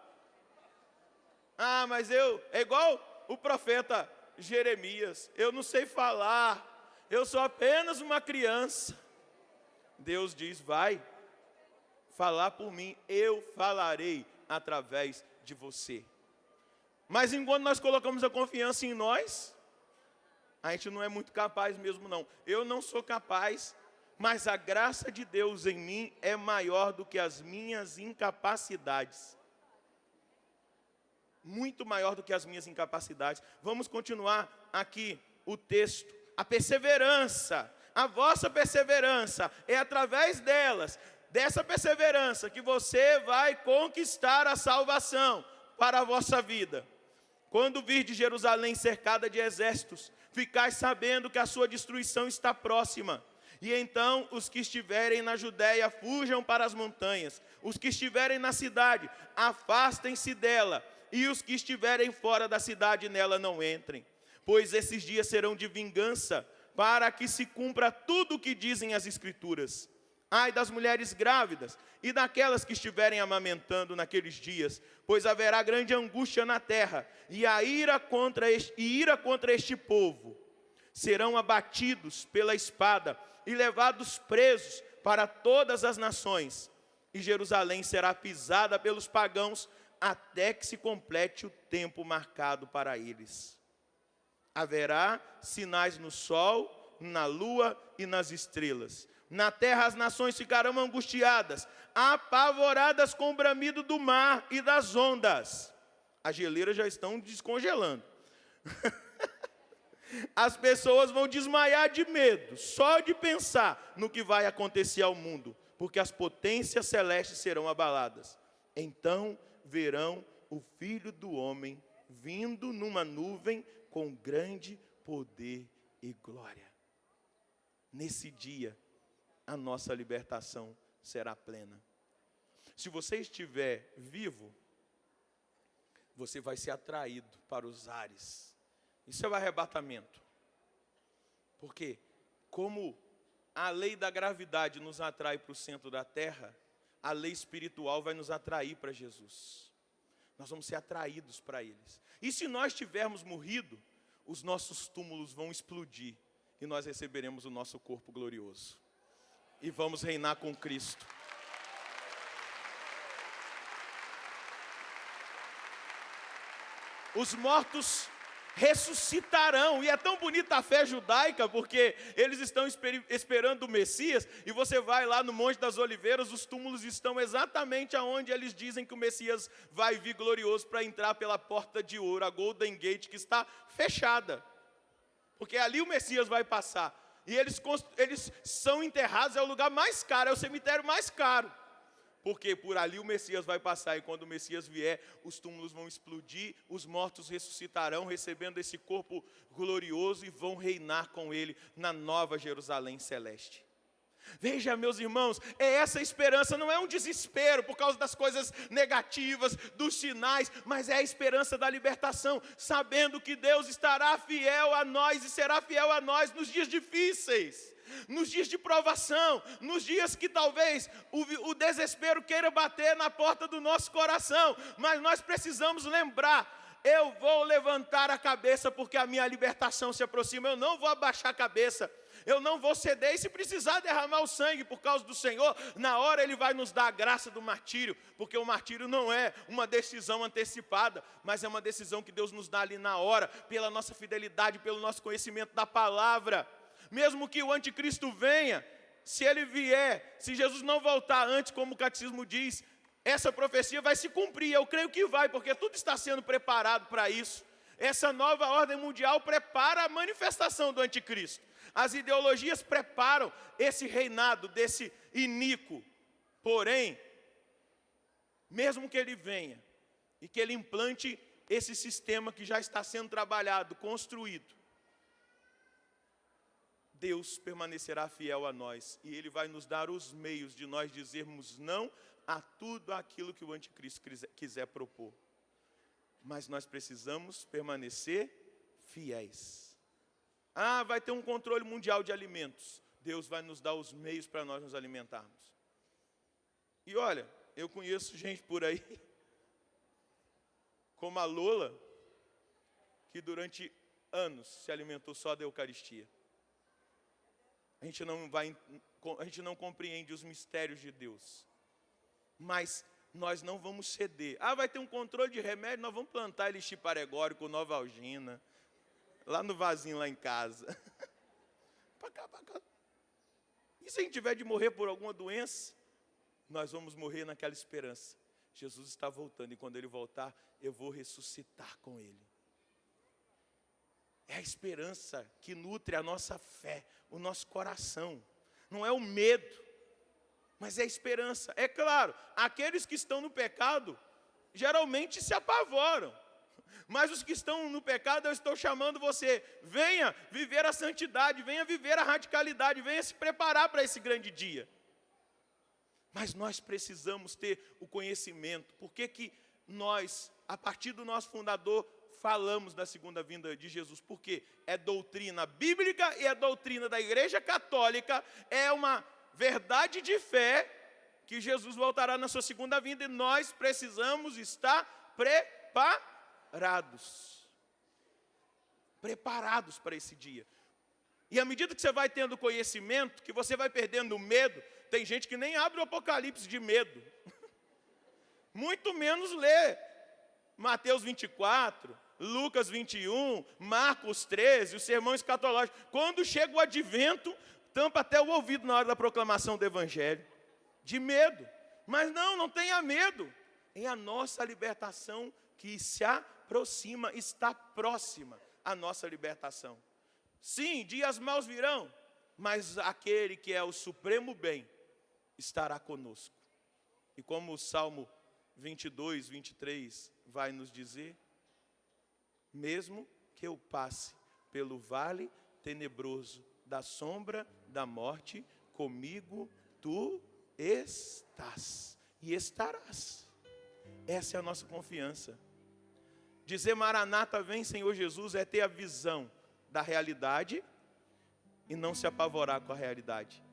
Ah, mas é igual o profeta Jeremias. Eu não sei falar, eu sou apenas uma criança. Deus diz, vai falar por mim, eu falarei através de você. Mas enquanto nós colocamos a confiança em nós, a gente não é muito capaz mesmo não. Eu não sou capaz, mas a graça de Deus em mim é maior do que as minhas incapacidades. Muito maior do que as minhas incapacidades. Vamos continuar aqui o texto. A perseverança, a vossa perseverança, é através dessa perseverança, que você vai conquistar a salvação para a vossa vida. Quando vir de Jerusalém cercada de exércitos, ficais sabendo que a sua destruição está próxima. E então os que estiverem na Judéia fujam para as montanhas. Os que estiverem na cidade, afastem-se dela. E os que estiverem fora da cidade, nela não entrem. Pois esses dias serão de vingança, para que se cumpra tudo o que dizem as Escrituras. Ai das mulheres grávidas e daquelas que estiverem amamentando naqueles dias, pois haverá grande angústia na terra, e a ira contra este povo. Serão abatidos pela espada e levados presos para todas as nações, e Jerusalém será pisada pelos pagãos até que se complete o tempo marcado para eles. Haverá sinais no sol, na lua e nas estrelas. Na terra as nações ficarão angustiadas, apavoradas com o bramido do mar e das ondas. As geleiras já estão descongelando. As pessoas vão desmaiar de medo, só de pensar no que vai acontecer ao mundo, porque as potências celestes serão abaladas. Então verão o Filho do Homem vindo numa nuvem com grande poder e glória. Nesse dia, a nossa libertação será plena. Se você estiver vivo, você vai ser atraído para os ares. Isso é o arrebatamento. Porque, como a lei da gravidade nos atrai para o centro da terra, a lei espiritual vai nos atrair para Jesus. Nós vamos ser atraídos para eles. E se nós tivermos morrido, os nossos túmulos vão explodir e nós receberemos o nosso corpo glorioso. E vamos reinar com Cristo. Os mortos ressuscitarão, e é tão bonita a fé judaica, porque eles estão esperando o Messias, e você vai lá no Monte das Oliveiras, os túmulos estão exatamente aonde eles dizem que o Messias vai vir glorioso para entrar pela porta de ouro, a Golden Gate, que está fechada, porque ali o Messias vai passar. E eles são enterrados, é o lugar mais caro, é o cemitério mais caro. Porque por ali o Messias vai passar, e quando o Messias vier, os túmulos vão explodir, os mortos ressuscitarão, recebendo esse corpo glorioso, e vão reinar com ele na nova Jerusalém celeste. Veja, meus irmãos, é essa esperança, não é um desespero por causa das coisas negativas, dos sinais, mas é a esperança da libertação, sabendo que Deus estará fiel a nós e será fiel a nós nos dias difíceis, nos dias de provação, nos dias que talvez o desespero queira bater na porta do nosso coração, mas nós precisamos lembrar: eu vou levantar a cabeça porque a minha libertação se aproxima, eu não vou abaixar a cabeça, eu não vou ceder, e se precisar derramar o sangue por causa do Senhor, na hora Ele vai nos dar a graça do martírio, porque o martírio não é uma decisão antecipada, mas é uma decisão que Deus nos dá ali na hora, pela nossa fidelidade, pelo nosso conhecimento da palavra. Mesmo que o anticristo venha, se ele vier, se Jesus não voltar antes, como o catecismo diz, essa profecia vai se cumprir. Eu creio que vai, porque tudo está sendo preparado para isso. Essa nova ordem mundial prepara a manifestação do anticristo. As ideologias preparam esse reinado desse iníquo. Porém, mesmo que ele venha e que ele implante esse sistema que já está sendo trabalhado, construído, Deus permanecerá fiel a nós, e Ele vai nos dar os meios de nós dizermos não a tudo aquilo que o anticristo quiser propor. Mas nós precisamos permanecer fiéis. Vai ter um controle mundial de alimentos. Deus vai nos dar os meios para nós nos alimentarmos. E olha, eu conheço gente por aí, como a Lola, que durante anos se alimentou só da Eucaristia. A gente não compreende os mistérios de Deus, mas nós não vamos ceder. Vai ter um controle de remédio, nós vamos plantar elixir paregórico, Novalgina, lá no vasinho lá em casa. Pra cá. E se a gente tiver de morrer por alguma doença, nós vamos morrer naquela esperança. Jesus está voltando, e quando Ele voltar, eu vou ressuscitar com Ele. É a esperança que nutre a nossa fé, o nosso coração. Não é o medo, mas é a esperança. É claro, aqueles que estão no pecado, geralmente se apavoram. Mas os que estão no pecado, eu estou chamando você: venha viver a santidade, venha viver a radicalidade, venha se preparar para esse grande dia. Mas nós precisamos ter o conhecimento. Por que nós, a partir do nosso fundador, falamos da segunda vinda de Jesus? Porque é doutrina bíblica e é doutrina da Igreja Católica, é uma verdade de fé que Jesus voltará na sua segunda vinda e nós precisamos estar preparados. Preparados para esse dia. E à medida que você vai tendo conhecimento, que você vai perdendo o medo, tem gente que nem abre o Apocalipse de medo. Muito menos lê Mateus 24, Lucas 21, Marcos 13, o sermão escatológico. Quando chega o advento, tampa até o ouvido na hora da proclamação do evangelho. De medo. Mas não tenha medo. É a nossa libertação que se aproxima, está próxima a nossa libertação. Sim, dias maus virão, mas aquele que é o supremo bem estará conosco. E como o Salmo 22, 23 vai nos dizer, mesmo que eu passe pelo vale tenebroso da sombra da morte, comigo tu estás e estarás. Essa é a nossa confiança. Dizer Maranata, vem Senhor Jesus, é ter a visão da realidade e não se apavorar com a realidade,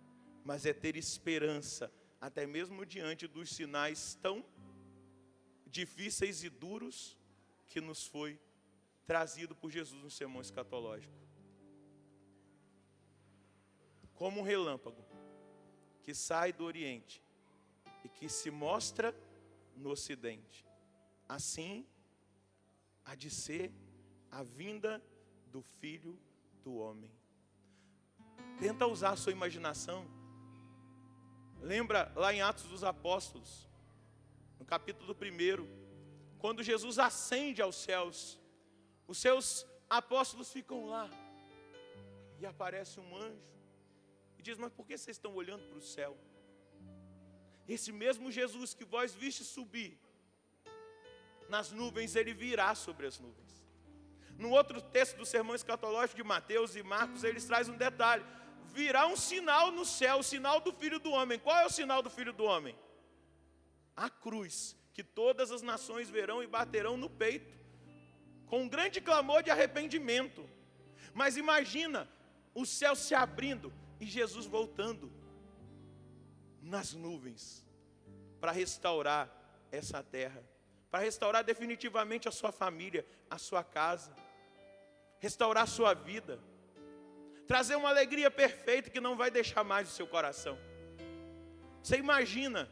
mas é ter esperança, até mesmo diante dos sinais tão difíceis e duros que nos foi trazido por Jesus no sermão escatológico. Como um relâmpago que sai do Oriente e que se mostra no Ocidente, assim há de ser a vinda do Filho do Homem. Tenta usar a sua imaginação. Lembra lá em Atos dos Apóstolos, no capítulo 1, quando Jesus ascende aos céus, os seus apóstolos ficam lá, e aparece um anjo, e diz, mas por que vocês estão olhando para o céu? Esse mesmo Jesus que vós viste subir nas nuvens, ele virá sobre as nuvens. No outro texto do sermão escatológico de Mateus e Marcos, eles trazem um detalhe. Virá um sinal no céu, o sinal do Filho do Homem. Qual é o sinal do Filho do Homem? A cruz, que todas as nações verão e baterão no peito, com um grande clamor de arrependimento. Mas imagina, o céu se abrindo e Jesus voltando nas nuvens, para restaurar essa terra, para restaurar definitivamente a sua família, a sua casa, restaurar a sua vida, trazer uma alegria perfeita que não vai deixar mais o seu coração. Você imagina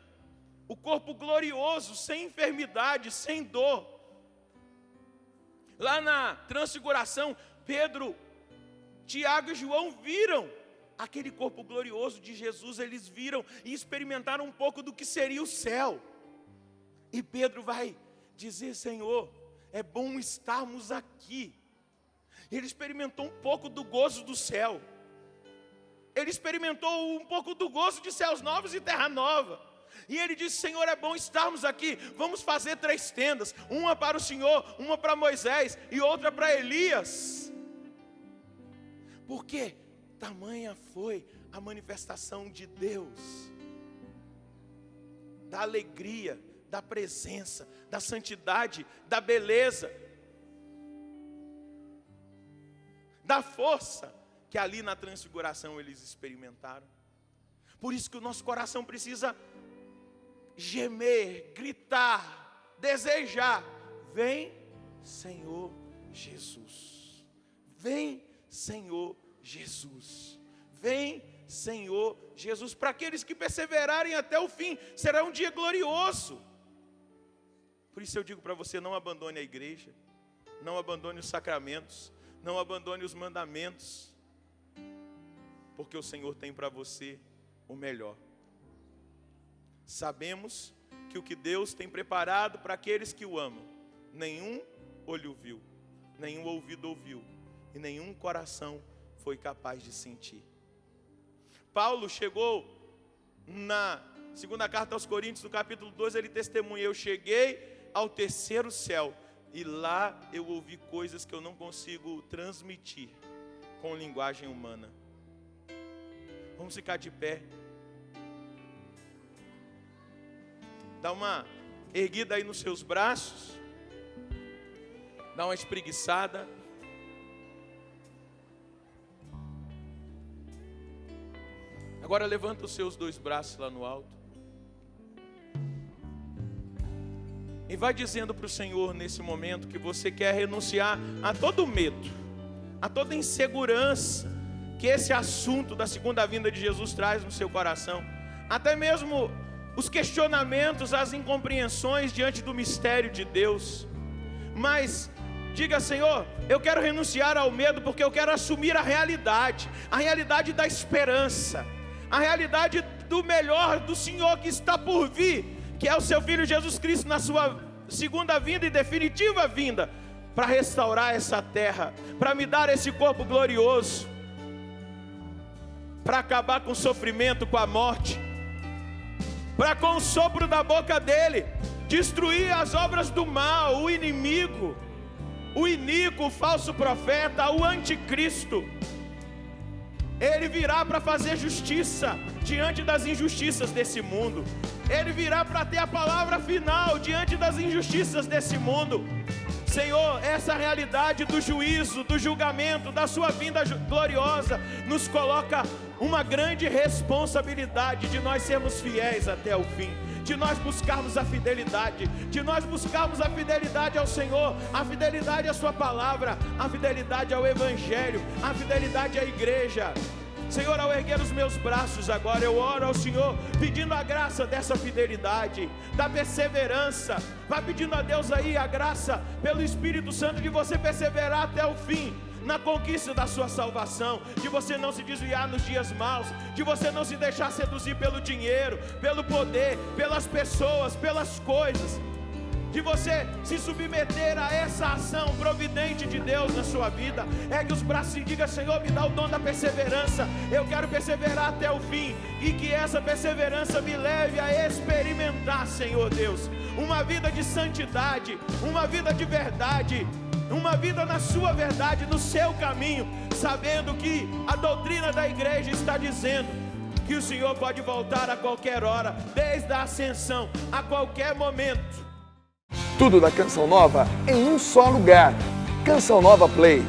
o corpo glorioso, sem enfermidade, sem dor. Lá na transfiguração, Pedro, Tiago e João viram aquele corpo glorioso de Jesus, eles viram e experimentaram um pouco do que seria o céu. E Pedro vai dizer, Senhor, é bom estarmos aqui. Ele experimentou um pouco do gozo do céu. Ele experimentou um pouco do gozo de céus novos e terra nova. E ele disse, Senhor, é bom estarmos aqui. Vamos fazer 3 tendas. Uma para o Senhor, uma para Moisés e outra para Elias. Por quê? Tamanha foi a manifestação de Deus. Da alegria, da presença, da santidade, da beleza, da força que ali na transfiguração eles experimentaram. Por isso que o nosso coração precisa gemer, gritar, desejar, vem Senhor Jesus, vem Senhor Jesus, vem Senhor Jesus. Para aqueles que perseverarem até o fim, será um dia glorioso. Por isso eu digo para você, não abandone a igreja, não abandone os sacramentos, não abandone os mandamentos, porque o Senhor tem para você o melhor. Sabemos que o que Deus tem preparado para aqueles que o amam, nenhum olho viu, nenhum ouvido ouviu, e nenhum coração foi capaz de sentir. Paulo chegou na segunda carta aos Coríntios, no capítulo 12, ele testemunha, eu cheguei ao 3º céu, e lá eu ouvi coisas que eu não consigo transmitir com linguagem humana. Vamos ficar de pé. Dá uma erguida aí nos seus braços. Dá uma espreguiçada. Agora levanta os seus 2 braços lá no alto. E vai dizendo para o Senhor nesse momento que você quer renunciar a todo medo, a toda insegurança que esse assunto da segunda vinda de Jesus traz no seu coração. Até mesmo os questionamentos, as incompreensões diante do mistério de Deus. Mas diga: Senhor, eu quero renunciar ao medo porque eu quero assumir a realidade da esperança, a realidade do melhor do Senhor que está por vir, que é o seu Filho Jesus Cristo na sua segunda vinda e definitiva vinda, para restaurar essa terra, para me dar esse corpo glorioso, para acabar com o sofrimento, com a morte, para com o sopro da boca dele, destruir as obras do mal, o inimigo, o iníquo, o falso profeta, o anticristo. Ele virá para fazer justiça diante das injustiças desse mundo. Ele virá para ter a palavra final diante das injustiças desse mundo. Senhor, essa realidade do juízo, do julgamento, da sua vinda gloriosa, nos coloca uma grande responsabilidade de nós sermos fiéis até o fim, de nós buscarmos a fidelidade, ao Senhor, a fidelidade à sua palavra, a fidelidade ao Evangelho, a fidelidade à igreja. Senhor, ao erguer os meus braços agora, eu oro ao Senhor, pedindo a graça dessa fidelidade, da perseverança. Vai pedindo a Deus aí a graça, pelo Espírito Santo, de você perseverar até o fim, na conquista da sua salvação, de você não se desviar nos dias maus, de você não se deixar seduzir pelo dinheiro, pelo poder, pelas pessoas, pelas coisas, de você se submeter a essa ação providente de Deus na sua vida. Ergue os braços e diga: Senhor, me dá o dom da perseverança, eu quero perseverar até o fim, e que essa perseverança me leve a experimentar, Senhor Deus, uma vida de santidade, uma vida de verdade, uma vida na sua verdade, no seu caminho, sabendo que a doutrina da igreja está dizendo que o Senhor pode voltar a qualquer hora, desde a ascensão, a qualquer momento. Tudo da Canção Nova em um só lugar. Canção Nova Play.